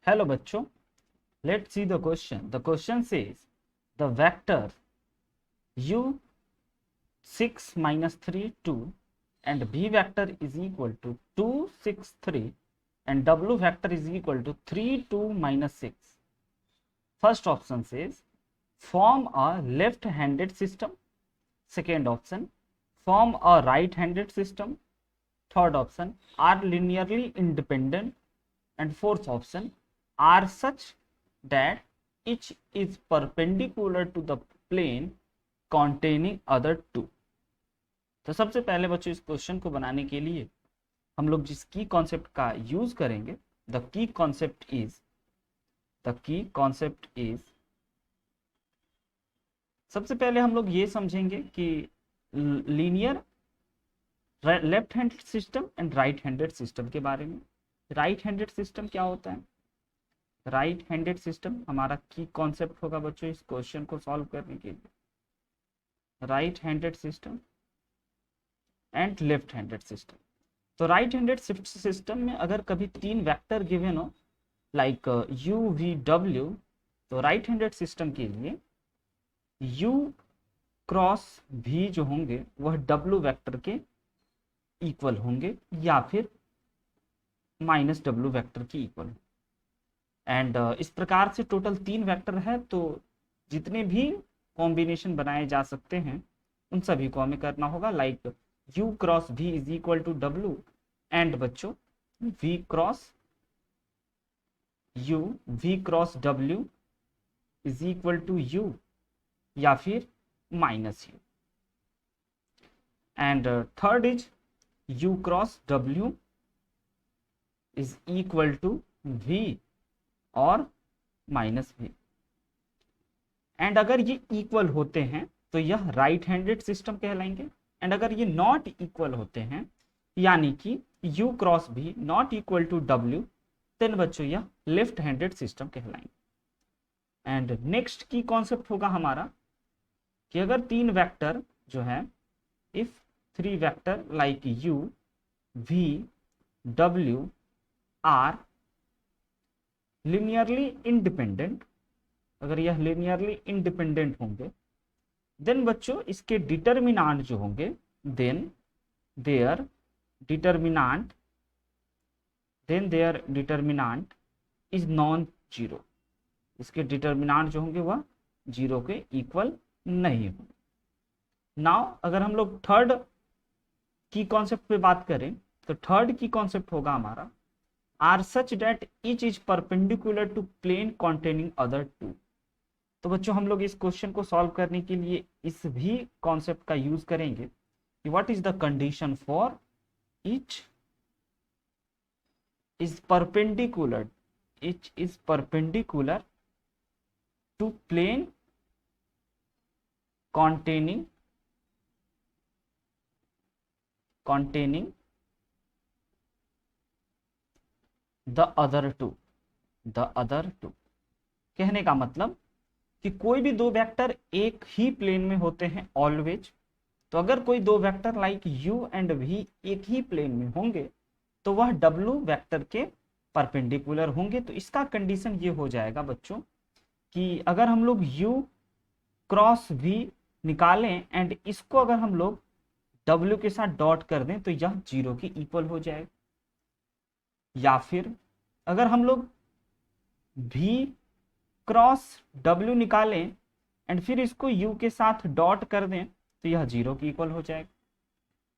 Hello बच्चों, let's see the question. The question says the vector u6 minus 3 2 and v vector is equal to 2 6 3 and w vector is equal to 3 2 minus 6. First option says form a left-handed system. Second option, form a right-handed system. Third option, are linearly independent. And fourth option, are such that each is perpendicular to the plane containing other two. तो सबसे पहले बच्चों इस question को बनाने के लिए हम लोग जिस की कॉन्सेप्ट का यूज करेंगे, द की कॉन्सेप्ट इज सबसे पहले हम लोग ये समझेंगे कि linear left handed system and right handed system के बारे में. राइट हैंडेड सिस्टम क्या होता है? राइट हैंडेड सिस्टम हमारा की कॉन्सेप्ट होगा बच्चों इस क्वेश्चन को सॉल्व करने के लिए. Right handed system and left handed system. तो राइट हैंडेड सिस्टम में अगर कभी तीन वेक्टर गिवन हो लाइक u v w, तो राइट हैंडेड सिस्टम के लिए u क्रॉस v जो होंगे वह w वेक्टर के इक्वल होंगे या फिर माइनस w वेक्टर की इक्वल. एंड इस प्रकार से टोटल तीन वेक्टर है, तो जितने भी कॉम्बिनेशन बनाए जा सकते हैं उन सभी को हमें करना होगा. Like u cross v is equal to w and बच्चों v cross w is equal to u या फिर minus u. And third is u cross w is equal to v और माइनस v. एंड अगर ये equal होते हैं तो यह राइट हैंडेड सिस्टम कहलाएंगे. एंड अगर ये नॉट इक्वल होते हैं यानी कि u cross v not equal to w, then बच्चों यह लेफ्ट हैंडेड सिस्टम कहलाएंगे. एंड नेक्स्ट की कॉन्सेप्ट होगा हमारा कि अगर तीन वेक्टर जो है, if three vector like u v w are linearly independent, अगर यह लिनियरली इंडिपेंडेंट होंगे देन बच्चों इसके डिटर्मिनांट जो होंगे, then their determinant is non zero. इसके डिटर्मिनांट जो होंगे वह जीरो के इक्वल नहीं होंगे. नाउ अगर हम लोग थर्ड की कॉन्सेप्ट पे बात करें तो थर्ड की कॉन्सेप्ट होगा हमारा are such that each is perpendicular to plane containing other two. तो बच्चों हम लोग इस क्वेश्चन को सॉल्व करने के लिए इस भी कॉन्सेप्ट का यूज करेंगे कि what is the condition for each is perpendicular to plane containing the other two. कहने का मतलब कि कोई भी दो वेक्टर एक ही प्लेन में होते हैं ऑलवेज. तो अगर कोई दो vector like u and v एक ही प्लेन में होंगे तो वह w वेक्टर के परपेंडिकुलर होंगे. तो इसका कंडीशन ये हो जाएगा बच्चों कि अगर हम लोग u क्रॉस v निकालें एंड इसको अगर हम लोग w के साथ डॉट कर दें तो यह जीरो के इक्वल हो जाएगा. या फिर अगर हम लोग v क्रॉस w निकालें एंड फिर इसको u के साथ डॉट कर दें तो यह जीरो के इक्वल हो जाएगा.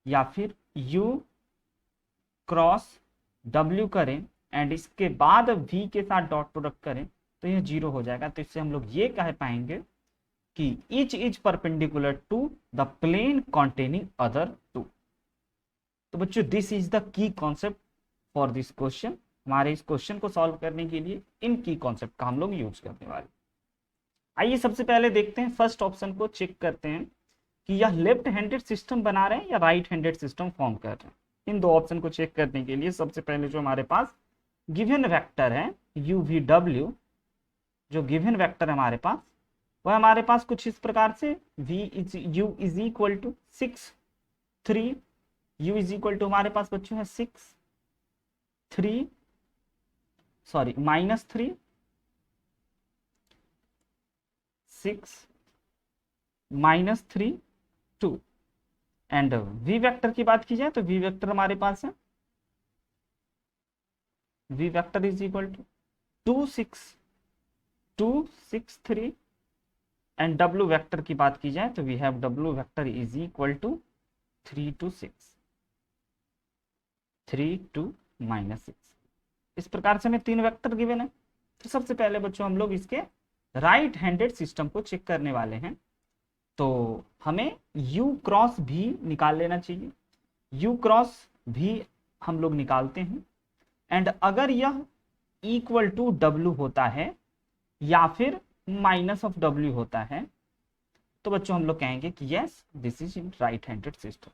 या फिर u क्रॉस w करें एंड इसके बाद v के साथ डॉट प्रोडक्ट करें तो यह जीरो हो जाएगा. तो इससे हम लोग ये कह पाएंगे कि each is perpendicular to the plane containing other two. तो बच्चों this is the key concept for this question. हमारे इस क्वेश्चन को सॉल्व करने के लिए इन की कॉन्सेप्ट का हम लोग यूज करने वाले. आइए सबसे पहले देखते हैं, फर्स्ट ऑप्शन को चेक करते हैं कि यह लेफ्ट हैंडेड सिस्टम बना रहे हैं या राइट हैंडेड सिस्टम फॉर्म कर रहे हैं. इन दो ऑप्शन को चेक करने के लिए सबसे पहले जो हमारे पास गिवन वेक्टर है u v w, जो गिवन वेक्टर हमारे पास वह हमारे पास कुछ इस प्रकार से u is equal to 6 3, u is equal to हमारे पास बच्चों है 6 3 सॉरी -3 6 -3 2 एंड वी वेक्टर की बात की जाए तो वी वेक्टर हमारे पास है V vector is equal to 2 6 3 and W vector की बात की जाए तो we have W vector is equal to 3 2 6 3 2 -6। इस प्रकार से हमें 3 वेक्टर गिवन है। तो सबसे पहले बच्चों हम लोग इसके राइट हैंडेड सिस्टम को चेक करने वाले हैं। तो हमें u क्रॉस भी निकाल लेना चाहिए। u क्रॉस भी हम लोग निकालते हैं एंड अगर यह इक्वल टू w होता है या फिर माइनस ऑफ w होता है तो बच्चों हम लोग कहेंगे कि yes this is in right handed system.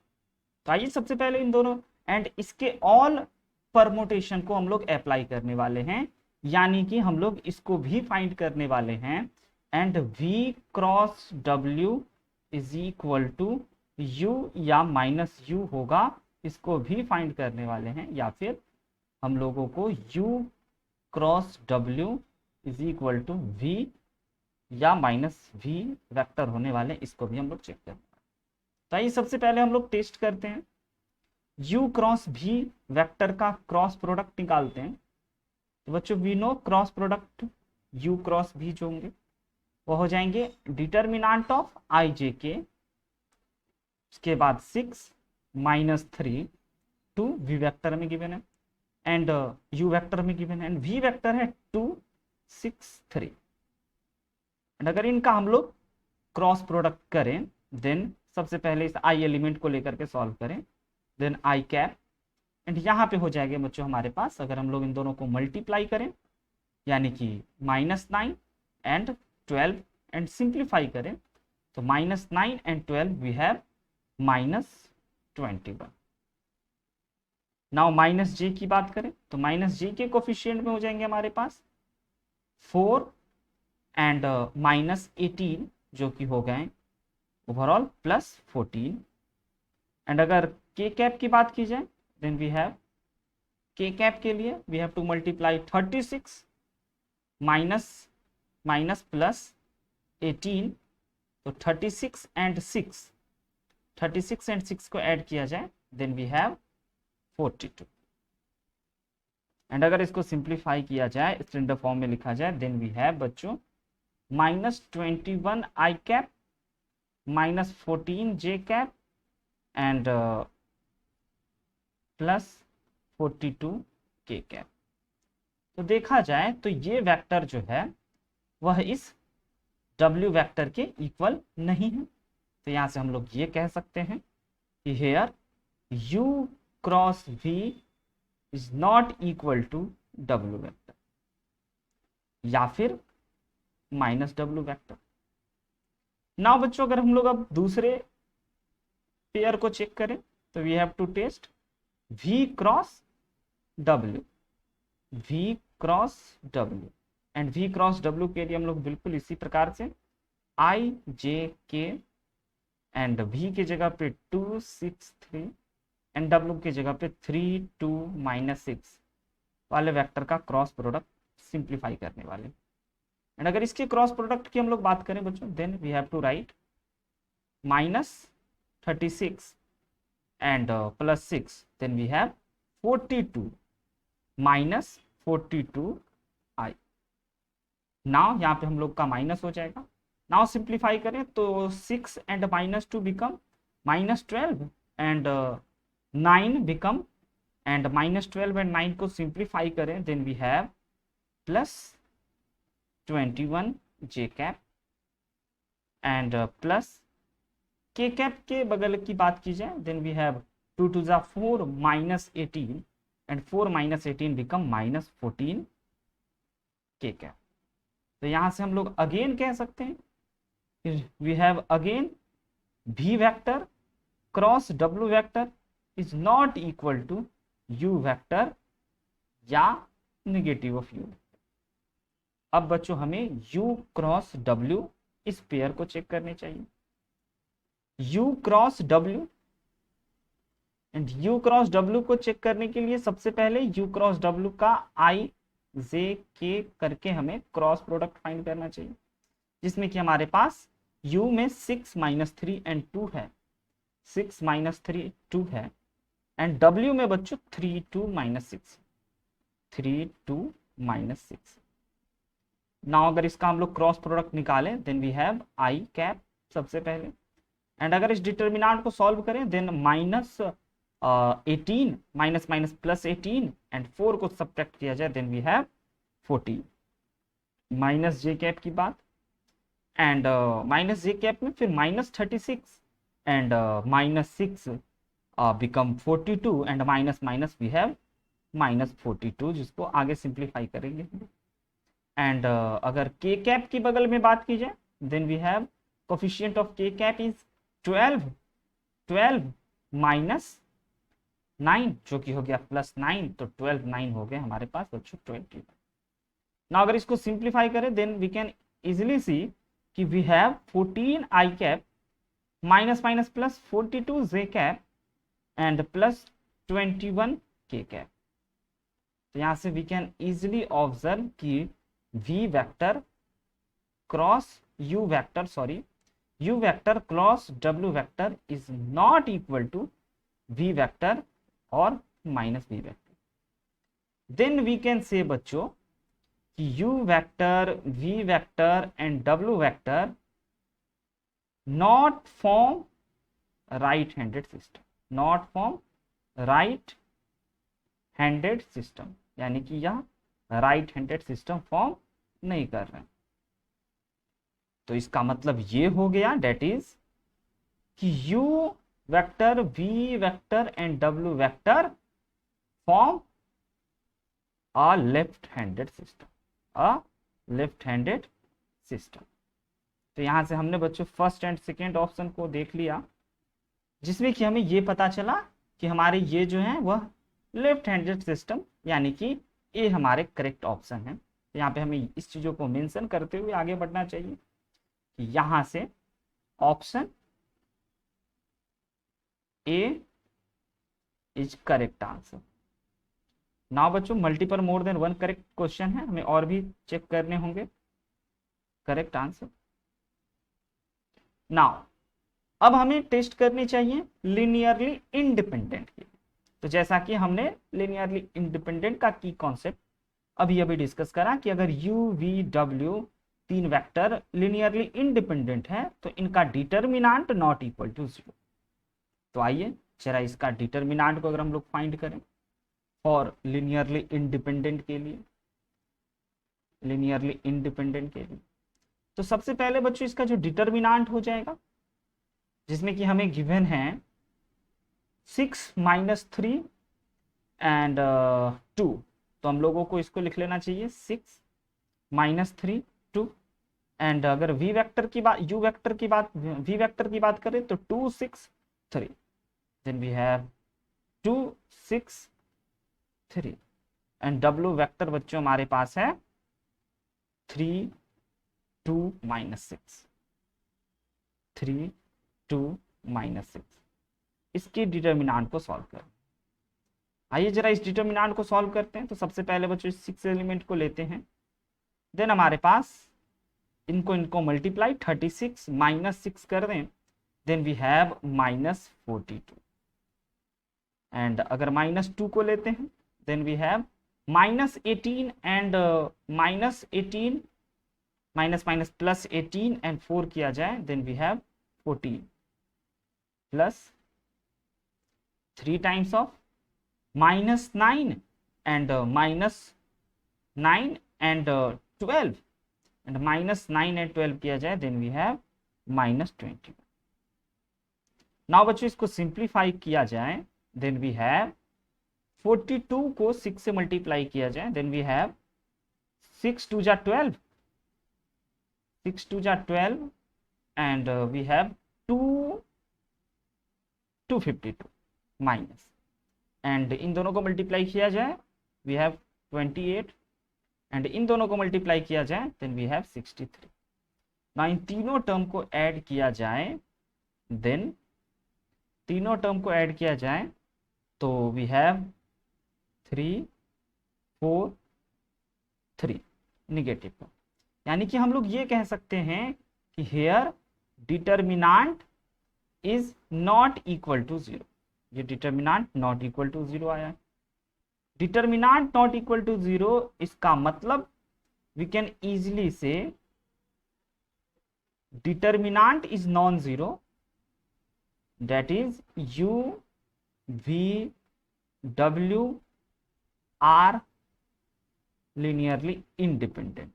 तो आइए सबसे पहले इन दोनों एंड इसके ऑल परमोटेशन को हम लोग अप्लाई करने वाले हैं, यानी कि हम लोग इसको भी फाइंड करने वाले हैं and v cross w is equal to u या माइनस u होगा, इसको भी फाइंड करने वाले हैं, या फिर हम लोगों को u cross w is equal to v या माइनस v वेक्टर होने वाले, इसको भी हम लोग चेक करेंगे। तो आइए सबसे पहले हम लोग टेस्ट करते हैं, u क्रॉस v वेक्टर का क्रॉस प्रोडक्ट निकालते हैं। तो बच्चों we know cross product u cross v जो होंगे वो हो जाएंगे determinant of i j k, उसके बाद 6 -3 2 v वेक्टर में गिवन है एंड u वेक्टर में गिवन है एंड v वेक्टर है 2 6 3 एंड अगर इनका हम लोग क्रॉस प्रोडक्ट करें देन सबसे पहले इस i एलिमेंट को लेकर के सॉल्व करें, देन i कैप एंड यहाँ पे हो जाएगा बच्चों हमारे पास, अगर हम लोग इन दोनों को मल्टीप्लाई करें यानी कि -9 एंड 12 एंड सिंप्लीफाई करें तो -9 and 12 we have -21। Now minus J की बात करें तो माइनस जे के कोफिशिएंट में हो जाएंगे हमारे पास 4 एंड -18 जो कि हो गए ओवरऑल +14 एंड अगर के कैप की बात की जाए then we have K cap के लिए we have to multiply 36 minus plus 18 तो 36 एंड 6 को ऐड किया जाए देन वी हैव 42 एंड अगर इसको सिंप्लीफाई किया जाए स्टैंडर्ड फॉर्म में लिखा जाए देन वी हैव बच्चों -21 आई कैप -14 जे कैप एंड +42 के कैप। तो देखा जाए तो ये वेक्टर जो है वह इस W वेक्टर के इक्वल नहीं है। तो यहां से हम लोग ये कह सकते हैं कि here U cross V is not equal to W vector या फिर -W वेक्टर। नाउ बच्चों अगर हम लोग अब दूसरे पेयर को चेक करें तो we have to test V cross W and V cross W के लिए हम लोग बिल्कुल इसी प्रकार से I J K and V की जगह पे 2 6 3 एंड W की जगह पे 3 2 -6 वाले वेक्टर का क्रॉस प्रोडक्ट सिंप्लीफाई करने वाले। एंड अगर इसके क्रॉस प्रोडक्ट की हम लोग बात करें बच्चों then we have to write -36 and +6 then we have 42 -42 I। Now यहाँ पे हम लोग का माइनस हो जाएगा। नाउ सिंप्लीफाई करें तो 6 and -2 become -12 and 9 become and -12 and 9 को सिंप्लीफाई करें then we have +21 J cap and plus K cap के बगल की बात की जाए देन वी हैव 2 2 जा 4 -18 एंड 4 -18 बिकम -14 के कैप। तो यहां से हम लोग अगेन कह सकते हैं we have again V vector cross W vector is not equal to U vector या नेगेटिव ऑफ U। अब बच्चों हमें U क्रॉस W इस पेयर को चेक करने चाहिए। U cross W and U cross W को चेक करने के लिए सबसे पहले U क्रॉस W का I जे के करके हमें क्रॉस प्रोडक्ट फाइंड करना चाहिए, जिसमें कि हमारे पास u में 6 - 3 एंड 2 है, 6 - 3 2 है, एंड w में बच्चों 3 2 - 6, 3 2 - 6। नाउ अगर इसका हम लोग क्रॉस प्रोडक्ट निकालें then we have I cap सबसे पहले, एंड अगर इस डिटर्मिनांट को सॉल्व करें देन -18 माइनस माइनस +18 एंड 4 को सब्ट्रैक्ट किया जाए then we have 14 minus J cap की बात, एंड माइनस जे कैप में फिर -36 and -6 become 42 and minus minus we have -42, जिसको आगे सिंप्लीफाई करेंगे। एंड अगर के कैप की बगल में बात की जाए then we have coefficient of K cap is 12 -9 जो कि हो गया +9, तो 12 9 हो गए हमारे पास बच्चों 20। ना अगर इसको सिंप्लीफाई करें then we can easily see कि we have 14 I cap minus minus +42 J cap and +21 K cap. तो यहां से वी कैन इजिली ऑब्जर्व कि v vector cross u vector cross w vector is not equal to v vector और minus v vector. Then we can say बच्चों कि u vector v vector and w vector not form right handed system, not form right handed system, यानी कि यह right handed system form नहीं कर रहे हैं। तो इसका मतलब ये हो गया डेट इज कि u vector v vector and w vector form a left handed system, a left handed system. तो यहां से हमने बच्चों फर्स्ट एंड सेकेंड ऑप्शन को देख लिया, जिसमें कि हमें ये पता चला कि हमारे ये जो है वह लेफ्ट हैंडेड सिस्टम, यानी कि ए हमारे करेक्ट ऑप्शन है। तो यहाँ पे हमें इस चीजों को मेंशन करते हुए आगे बढ़ना चाहिए कि यहां से option A is correct answer. Now बच्चों multiple more than one correct question है, हमें और भी चेक करने होंगे करेक्ट आंसर। नाउ अब हमें टेस्ट करनी चाहिए लिनियरली इंडिपेंडेंट की। तो जैसा कि हमने लिनियरली इंडिपेंडेंट का की कॉन्सेप्ट अभी अभी डिस्कस करा कि अगर u v w तीन वेक्टर लिनियरली इंडिपेंडेंट है तो इनका डिटर्मिनांट नॉट इक्वल टू 0। तो आइए जरा इसका डिटर्मिनांट को अगर हम लोग फाइंड करें फॉर लिनियरली इंडिपेंडेंट के लिए, लिनियरली इंडिपेंडेंट के लिए, तो सबसे पहले बच्चों इसका जो डिटर्मिनांट हो जाएगा, जिसमें कि हमें गिवन है 6 - 3 एंड 2, तो हम लोगों को इसको लिख लेना चाहिए 6 - 3 2, एंड अगर v वेक्टर की बात u वेक्टर की बात v वेक्टर की बात करें तो 2 6 3, then we have 2 6 3, and w vector बच्चों हमारे पास है 3 2 - 6, 3 2 - 6। इसके डिटर्मिनांट को सॉल्व करें। आइए जरा इस डिटर्मिनांट को सॉल्व करते हैं। तो सबसे पहले बच्चों इस 6 एलिमेंट को लेते हैं, देन हमारे पास इनको मल्टीप्लाई 36 - 6 कर दें, देन वी हैव -42, एंड अगर -2 को लेते हैं then we have -18 and -18 minus minus +18 and 4 किया जाए then we have 14 plus 3 times of -9 and -9 and 12 and -9 and 12 किया जाए देन वी हैव -20। नाउ बच्चों इसको सिंप्लीफाई किया जाए देन वी हैव 42 को 6 से मल्टीप्लाई किया जाए देन वी हैव 6 2 जा 12, 6 2 जा 12 and we have 252 minus, and इन दोनों को मल्टीप्लाई किया जाए वी हैव 28, एंड इन दोनों को मल्टीप्लाई किया जाए देन वी हैव 63। ना इन तीनों टर्म को ऐड किया जाए, देन तीनों टर्म को ऐड किया जाए तो वी हैव 3 4 3 निगेटिव का। यानी कि हम लोग ये कह सकते हैं कि here determinant is not equal to 0। ये डिटर्मिनांट नॉट इक्वल टू 0 आया है। डिटर्मिनांट नॉट इक्वल टू 0, इसका मतलब we can easily say determinant is non zero, that is u v w are linearly independent.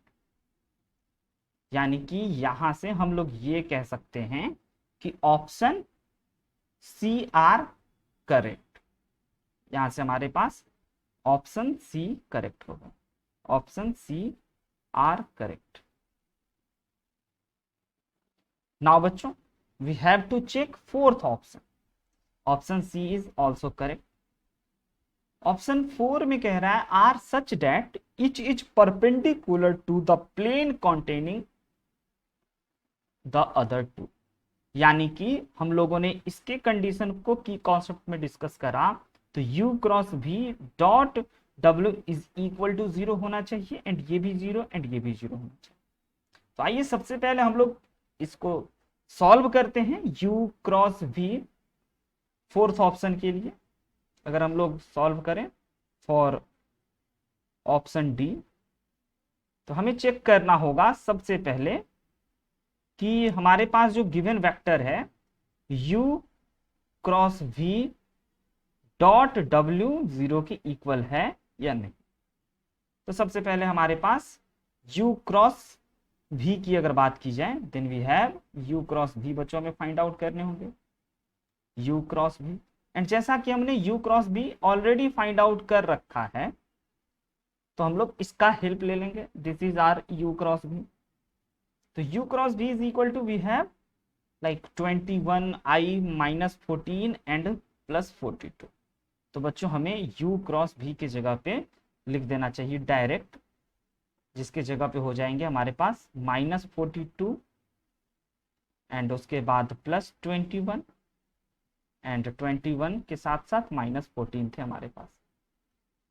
यानी कि यहां से हम लोग ये कह सकते हैं कि ऑप्शन सी आर करेक्ट। यहां से हमारे पास ऑप्शन सी करेक्ट होगा, option C are correct. Now बच्चों we have to check fourth option, option C is also correct. Option 4 में कह रहा है are such that each is perpendicular to the plane containing the other two. यानी कि हम लोगों ने इसके कंडीशन को की कॉन्सेप्ट में डिस्कस करा, तो u cross v dot w is equal to 0 होना चाहिए, एंड ये भी 0 एंड ये भी 0 होना चाहिए। तो आइए सबसे पहले हम लोग इसको सॉल्व करते हैं u cross v fourth option के लिए। अगर हम लोग सॉल्व करें फॉर ऑप्शन डी, तो हमें चेक करना होगा सबसे पहले कि हमारे पास जो गिवन वेक्टर है u cross v dot w 0 के इक्वल है या नहीं। तो सबसे पहले हमारे पास u क्रॉस v की अगर बात की जाए, then we have u cross v बच्चों में फाइंड आउट करने होंगे u क्रॉस v। एंड जैसा कि हमने u cross v already find out कर रखा है, तो हम लोग इसका हेल्प ले लेंगे। This is our u cross v। तो u cross v is equal to we have like 21i minus 14 and plus 42। तो बच्चों हमें u क्रॉस v की जगह पे लिख देना चाहिए डायरेक्ट, जिसके जगह पे हो जाएंगे हमारे पास माइनस 42 एंड उसके बाद प्लस 21 एंड 21 के साथ साथ माइनस 14 थे हमारे पास।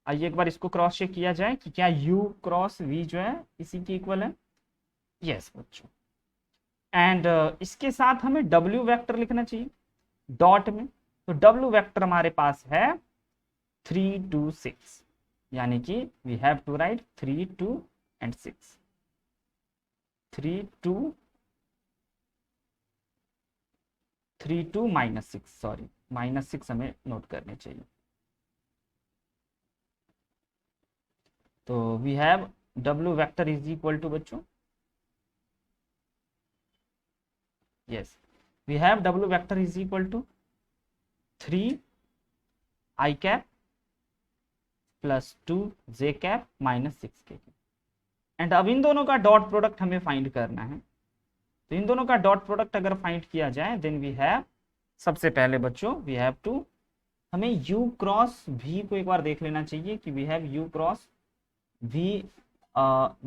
आइए एक बार इसको क्रॉस चेक किया जाए कि क्या u क्रॉस v जो है इसी के इक्वल है। यस बच्चों, एंड इसके साथ हमें w वेक्टर लिखना चाहिए डॉट में। तो w वेक्टर हमारे पास है 3 2 6, यानी कि we have to write 3 2 and 6, 3 2 minus 6, sorry minus 6 हमें नोट करने चाहिए। तो we have w vector is equal to बच्चों, yes we have w vector is equal to 3 i cap plus 2 j cap minus 6 k। And अब इन दोनों का dot product हमें फाइंड करना है। तो इन दोनों का डॉट प्रोडक्ट अगर फाइंड किया जाए, देन वी हैव, सबसे पहले बच्चों वी हैव टू, हमें u क्रॉस v को एक बार देख लेना चाहिए कि we have u cross v,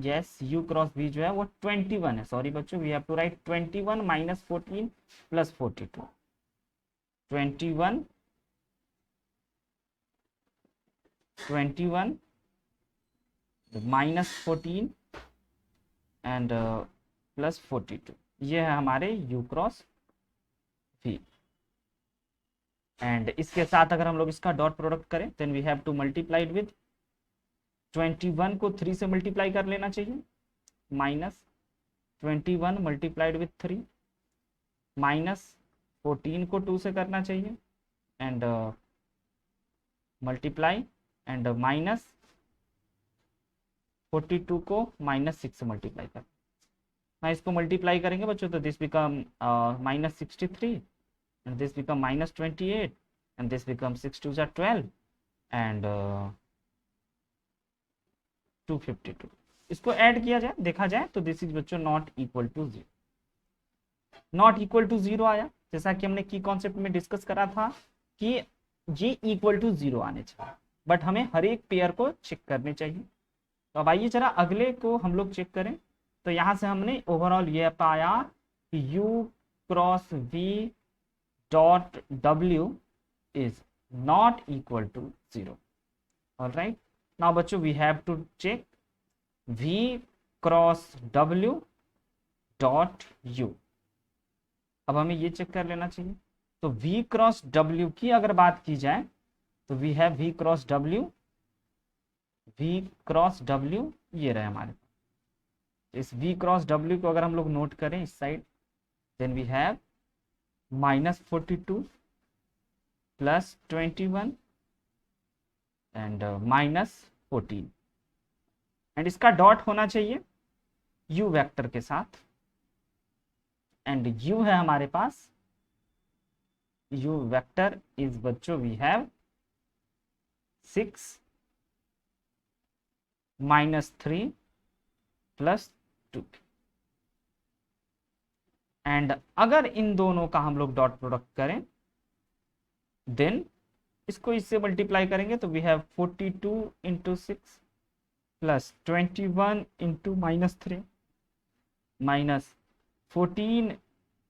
yes u cross v जो है वो 21 है। सॉरी बच्चों, we have to write 21 minus 14 plus 42, 21 minus 14 and plus 42, ये है हमारे u क्रॉस v। एंड इसके साथ अगर हम लोग इसका डॉट प्रोडक्ट करें, then we have to multiplied with 21 को 3 से मल्टीप्लाई कर लेना चाहिए, माइनस 21 मल्टीप्लाइड विद 3, माइनस 14 को 2 से करना चाहिए एंड मल्टीप्लाई, एंड माइनस 42 को माइनस 6 से मल्टीप्लाई कर। ना इसको मल्टीप्लाई करेंगे बच्चों, तो this become minus 63 and this become minus 28 and this becomes 6 2 are 12 and 252। इसको ऐड किया जाए, देखा जाए तो दिस इज बच्चों not equal to 0, not equal to 0 आया। जैसा कि हमने की कॉन्सेप्ट में डिस्कस करा था कि ये इक्वल टू 0 आने चाहिए, बट हमें हर एक पेयर को चेक करने चाहिए। तो अब आइए जरा अगले को हम लोग चेक करें। तो यहाँ से हमने ओवरऑल ये पाया कि u cross v dot w is not equal to 0. All right, now बच्चों we have to check v cross w dot u। अब हमें ये चेक कर लेना चाहिए। तो v क्रॉस w की अगर बात की जाए तो we have v cross w, ये रहे हमारे पास। इस v क्रॉस w को अगर हम लोग नोट करें इस side, then we have -42 plus 21 and -14, and इसका डॉट होना चाहिए u वेक्टर के साथ, एंड u है हमारे पास, u वेक्टर इज बच्चों वी हैव 6 -3 प्लस 2, एंड अगर इन दोनों का हम लोग डॉट प्रोडक्ट करें देन इसको इससे मल्टीप्लाई करेंगे तो we have 42 into 6 plus 21 into -3 minus 14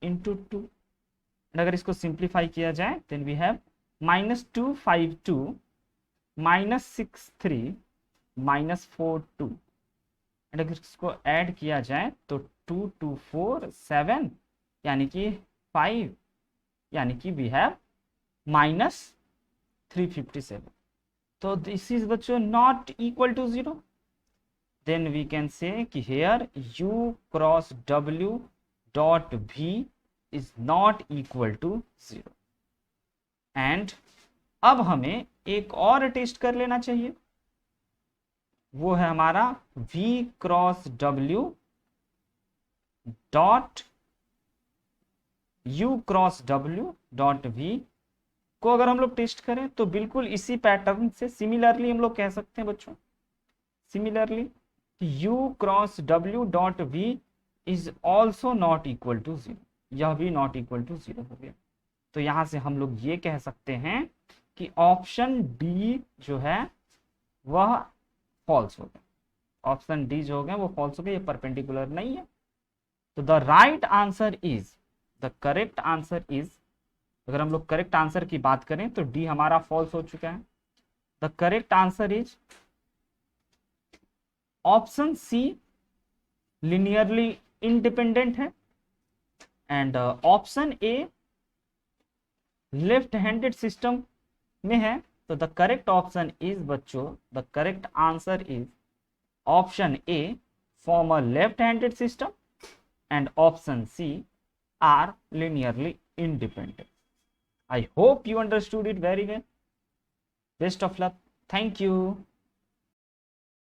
into 2, and अगर इसको सिंप्लीफाई किया जाए देन वी हैव -252 -63 -42, एंड अगर इसको ऐड किया जाए तो 2 2 4 7 यानी कि 5, यानी कि वी हैव -357। तो दिस इज बच्चों not equal to 0, then we can say कि here u cross w dot v is not equal to 0। And अब हमें एक और टेस्ट कर लेना चाहिए, वो है हमारा v cross w dot u cross w dot v को अगर हम लोग टेस्ट करें तो बिल्कुल इसी पैटर्न से सिमिलरली हम लोग कह सकते हैं बच्चों, similarly u cross w dot v is also not equal to 0, यह भी नॉट इक्वल टू 0 हो गया। तो यहां से हम लोग ये कह सकते हैं कि ऑप्शन डी जो है वह फॉल्स हो गया, ऑप्शन डी जो हो गया वो फॉल्स हो गया, ये परपेंडिकुलर नहीं है। तो the right answer is, the correct answer is, अगर हम लोग करेक्ट आंसर की बात करें तो डी हमारा फॉल्स हो चुका है। The correct answer is option C linearly independent है, and option A left handed system में है। तो द करेक्ट ऑप्शन इज बच्चों, the correct answer is option A form a left handed system and option C are linearly independent. I hope you understood it very well. Best of luck. Thank you.